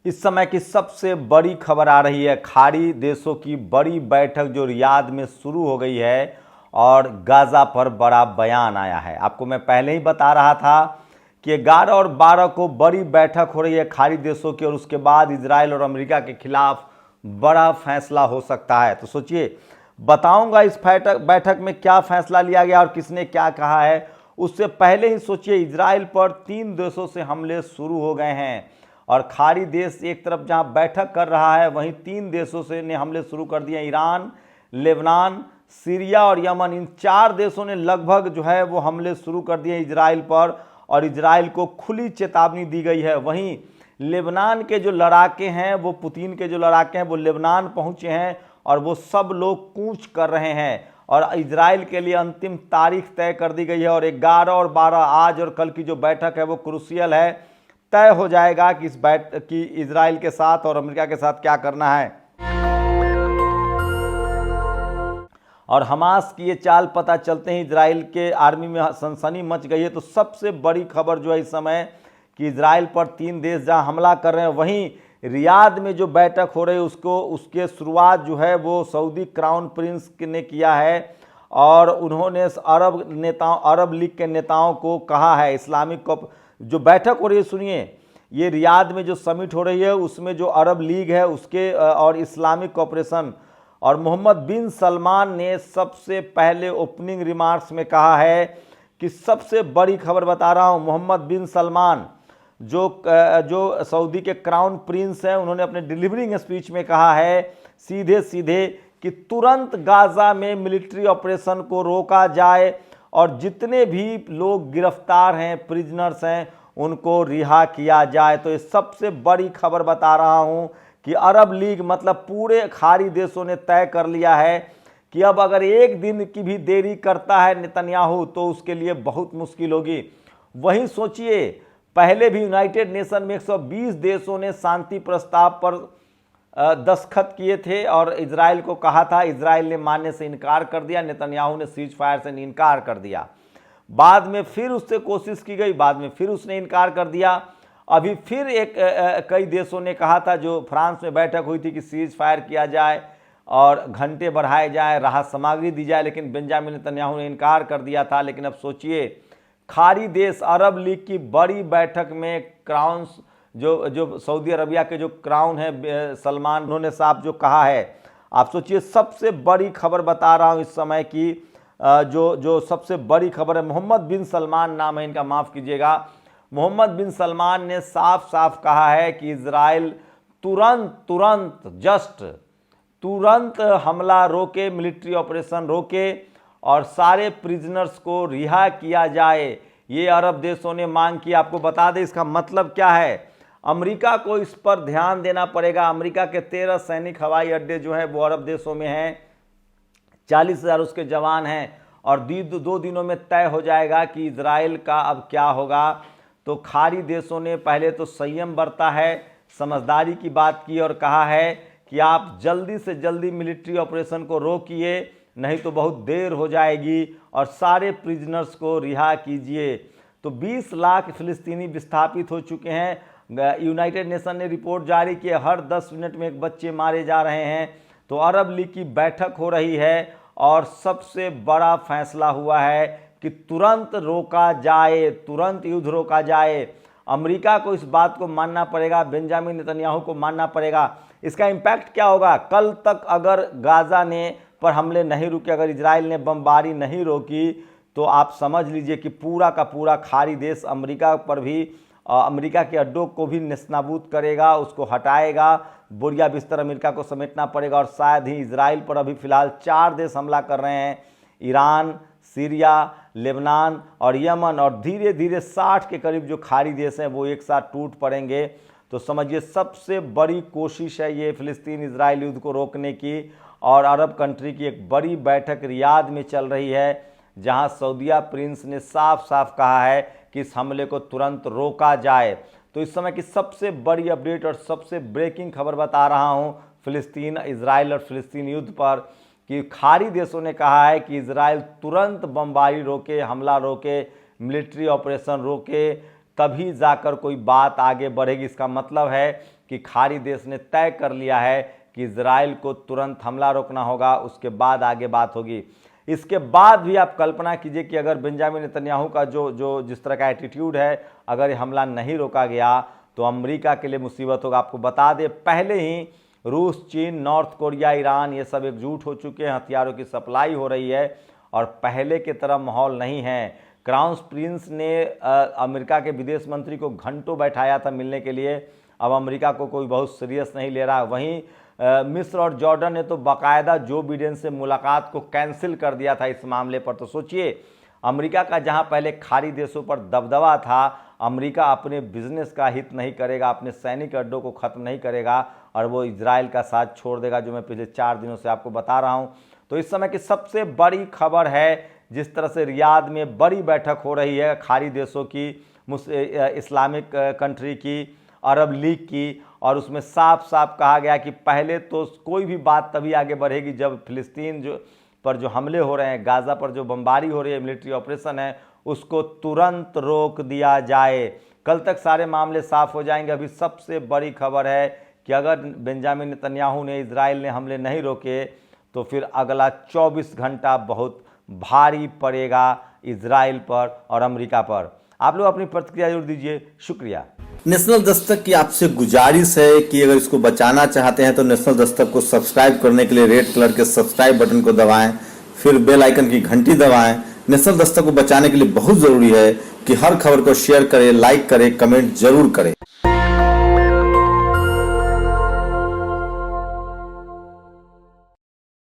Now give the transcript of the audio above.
इस समय की सबसे बड़ी खबर आ रही है, खाड़ी देशों की बड़ी बैठक जो रियाद में शुरू हो गई है और गाज़ा पर बड़ा बयान आया है। आपको मैं पहले ही बता रहा था कि 11 और 12 को बड़ी बैठक हो रही है खाड़ी देशों की और उसके बाद इजराइल और अमेरिका के खिलाफ बड़ा फैसला हो सकता है। तो सोचिए, बताऊंगा इस बैठक में क्या फैसला लिया गया और किसने क्या कहा है। उससे पहले ही सोचिए, इजराइल पर 3 देशों से हमले शुरू हो गए हैं और खाड़ी देश एक तरफ जहां बैठक कर रहा है, वहीं 3 देशों से ने हमले शुरू कर दिए। ईरान, लेबनान, सीरिया और यमन, इन 4 देशों ने लगभग जो है वो हमले शुरू कर दिए इजराइल पर और इजराइल को खुली चेतावनी दी गई है। वहीं लेबनान के जो लड़ाके हैं, वो पुतिन के जो लड़ाके हैं, वो लेबनान पहुंचे हैं और वो सब लोग कूच कर रहे हैं और इजराइल के लिए अंतिम तारीख तय कर दी गई है। और 11 और 12 आज और कल की जो बैठक है वो क्रूशियल है। तय हो जाएगा कि इस बैठक की इजराइल के साथ और अमेरिका के साथ क्या करना है। और हमास की ये चाल पता चलते ही इजराइल के आर्मी में सनसनी मच गई है। तो सबसे बड़ी खबर जो है इस समय कि इजराइल पर 3 देश जहां हमला कर रहे हैं, वहीं रियाद में जो बैठक हो रही है उसके शुरुआत जो है वो सऊदी क्राउन प्रिंस ने किया है और उन्होंने अरब लीग के नेताओं को कहा है। इस्लामिक जो बैठक हो रही है, सुनिए, ये रियाद में जो समिट हो रही है उसमें जो अरब लीग है उसके और इस्लामिक कॉपरेशन और मोहम्मद बिन सलमान ने सबसे पहले ओपनिंग रिमार्क्स में कहा है कि सबसे बड़ी खबर बता रहा हूं, मोहम्मद बिन सलमान जो सऊदी के क्राउन प्रिंस हैं, उन्होंने अपने डिलीवरिंग स्पीच में कहा है सीधे सीधे कि तुरंत गाजा में मिलिट्री ऑपरेशन को रोका जाए और जितने भी लोग गिरफ्तार हैं, प्रिजनर्स हैं, उनको रिहा किया जाए। तो ये सबसे बड़ी खबर बता रहा हूं कि अरब लीग मतलब पूरे खाड़ी देशों ने तय कर लिया है कि अब अगर एक दिन की भी देरी करता है नेतन्याहू तो उसके लिए बहुत मुश्किल होगी। वहीं सोचिए, पहले भी यूनाइटेड नेशन में 120 देशों ने शांति प्रस्ताव पर दस्तखत किए थे और इजराइल को कहा था, इजराइल ने मानने से इनकार कर दिया, नेतन्याहू ने सीज फायर से इनकार कर दिया। बाद में फिर उससे कोशिश की गई, बाद में फिर उसने इनकार कर दिया। अभी फिर कई देशों ने कहा था, जो फ्रांस में बैठक हुई थी, कि सीज फायर किया जाए और घंटे बढ़ाए जाए, राहत सामग्री दी जाए, लेकिन बेंजामिन नेतन्याहू ने इनकार कर दिया था। लेकिन अब सोचिए, खाड़ी देश अरब लीग की बड़ी बैठक में क्राउन जो सऊदी अरबिया के जो क्राउन है सलमान, उन्होंने साहब जो कहा है, आप सोचिए, सबसे बड़ी खबर बता रहा हूं इस समय की जो सबसे बड़ी खबर है, मोहम्मद बिन सलमान नाम है इनका, माफ़ कीजिएगा, मोहम्मद बिन सलमान ने साफ साफ कहा है कि इजराइल तुरंत हमला रोके, मिलिट्री ऑपरेशन रोके और सारे प्रिजनर्स को रिहा किया जाए। ये अरब देशों ने मांग की। आपको बता दें इसका मतलब क्या है, अमेरिका को इस पर ध्यान देना पड़ेगा। अमेरिका के 13 सैनिक हवाई अड्डे जो है वो अरब देशों में हैं, 40,000 उसके जवान हैं और 2 दिनों में तय हो जाएगा कि इजराइल का अब क्या होगा। तो खाड़ी देशों ने पहले तो संयम बरता है, समझदारी की बात की और कहा है कि आप जल्दी से जल्दी मिलिट्री ऑपरेशन को रोकिए, नहीं तो बहुत देर हो जाएगी और सारे प्रिजनर्स को रिहा कीजिए। तो 20 लाख फिलिस्तीनी विस्थापित हो चुके हैं। यूनाइटेड नेशन ने रिपोर्ट जारी की, हर 10 मिनट में एक बच्चे मारे जा रहे हैं। तो अरब लीग की बैठक हो रही है और सबसे बड़ा फैसला हुआ है कि तुरंत रोका जाए, तुरंत युद्ध रोका जाए। अमेरिका को इस बात को मानना पड़ेगा, बेंजामिन नेतन्याहू को मानना पड़ेगा। इसका इम्पैक्ट क्या होगा, कल तक अगर गाजा ने पर हमले नहीं रुके, अगर इजराइल ने बमबारी नहीं रोकी, तो आप समझ लीजिए कि पूरा का पूरा खाड़ी देश अमेरिका पर भी, अमेरिका के अड्डों को भी नेस्तनाबूद करेगा, उसको हटाएगा, बोरिया बिस्तर अमेरिका को समेटना पड़ेगा। और शायद ही इजराइल पर अभी फिलहाल 4 देश हमला कर रहे हैं, ईरान, सीरिया, लेबनान और यमन, और धीरे धीरे 60 के करीब जो खाड़ी देश हैं वो एक साथ टूट पड़ेंगे। तो समझिए, सबसे बड़ी कोशिश है ये फिलिस्तीन इजराइल युद्ध को रोकने की। और अरब कंट्री की एक बड़ी बैठक रियाद में चल रही है, जहां सऊदिया प्रिंस ने साफ साफ कहा है कि इस हमले को तुरंत रोका जाए। तो इस समय की सबसे बड़ी अपडेट और सबसे ब्रेकिंग खबर बता रहा हूं फिलिस्तीन, इजराइल और फिलिस्तीन युद्ध पर, कि खाड़ी देशों ने कहा है कि इजराइल तुरंत बमबारी रोके, हमला रोके, मिलिट्री ऑपरेशन रोके, तभी जाकर कोई बात आगे बढ़ेगी। इसका मतलब है कि खाड़ी देश ने तय कर लिया है कि इजराइल को तुरंत हमला रोकना होगा, उसके बाद आगे बात होगी। इसके बाद भी आप कल्पना कीजिए कि अगर बेंजामिन नेतन्याहू का जो जिस तरह का एटीट्यूड है, अगर ये हमला नहीं रोका गया तो अमेरिका के लिए मुसीबत होगा। आपको बता दें, पहले ही रूस, चीन, नॉर्थ कोरिया, ईरान ये सब एकजुट हो चुके हैं, हथियारों की सप्लाई हो रही है और पहले की तरह माहौल नहीं है। क्राउन प्रिंस ने अमेरिका के विदेश मंत्री को घंटों बैठाया था मिलने के लिए, अब अमेरिका को कोई बहुत सीरियस नहीं ले रहा। वहीं मिस्र और जॉर्डन ने तो बाकायदा जो बिडेन से मुलाकात को कैंसिल कर दिया था इस मामले पर। तो सोचिए, अमेरिका का जहां पहले खाड़ी देशों पर दबदबा था, अमेरिका अपने बिजनेस का हित नहीं करेगा, अपने सैनिक अड्डों को ख़त्म नहीं करेगा और वो इजराइल का साथ छोड़ देगा, जो मैं पिछले 4 दिनों से आपको बता रहा हूँ। तो इस समय की सबसे बड़ी खबर है, जिस तरह से रियाद में बड़ी बैठक हो रही है खाड़ी देशों की, इस्लामिक कंट्री की, अरब लीग की, और उसमें साफ साफ कहा गया कि पहले तो कोई भी बात तभी आगे बढ़ेगी जब फिलिस्तीन पर जो हमले हो रहे हैं, गाज़ा पर जो बमबारी हो रही है, मिलिट्री ऑपरेशन है, उसको तुरंत रोक दिया जाए। कल तक सारे मामले साफ हो जाएंगे। अभी सबसे बड़ी खबर है कि अगर बेंजामिन नेतन्याहू ने, इजराइल ने हमले नहीं रोके तो फिर अगला 24 घंटा बहुत भारी पड़ेगा इजराइल पर और अमेरिका पर। आप लोग अपनी प्रतिक्रिया जरूर दीजिए। शुक्रिया। नेशनल दस्तक की आपसे गुजारिश है कि अगर इसको बचाना चाहते हैं तो नेशनल दस्तक को सब्सक्राइब करने के लिए रेड कलर के सब्सक्राइब बटन को दबाएं, फिर बेल आइकन की घंटी दबाएं। नेशनल दस्तक को बचाने के लिए बहुत जरूरी है कि हर खबर को शेयर करें, लाइक करें, कमेंट जरूर करें।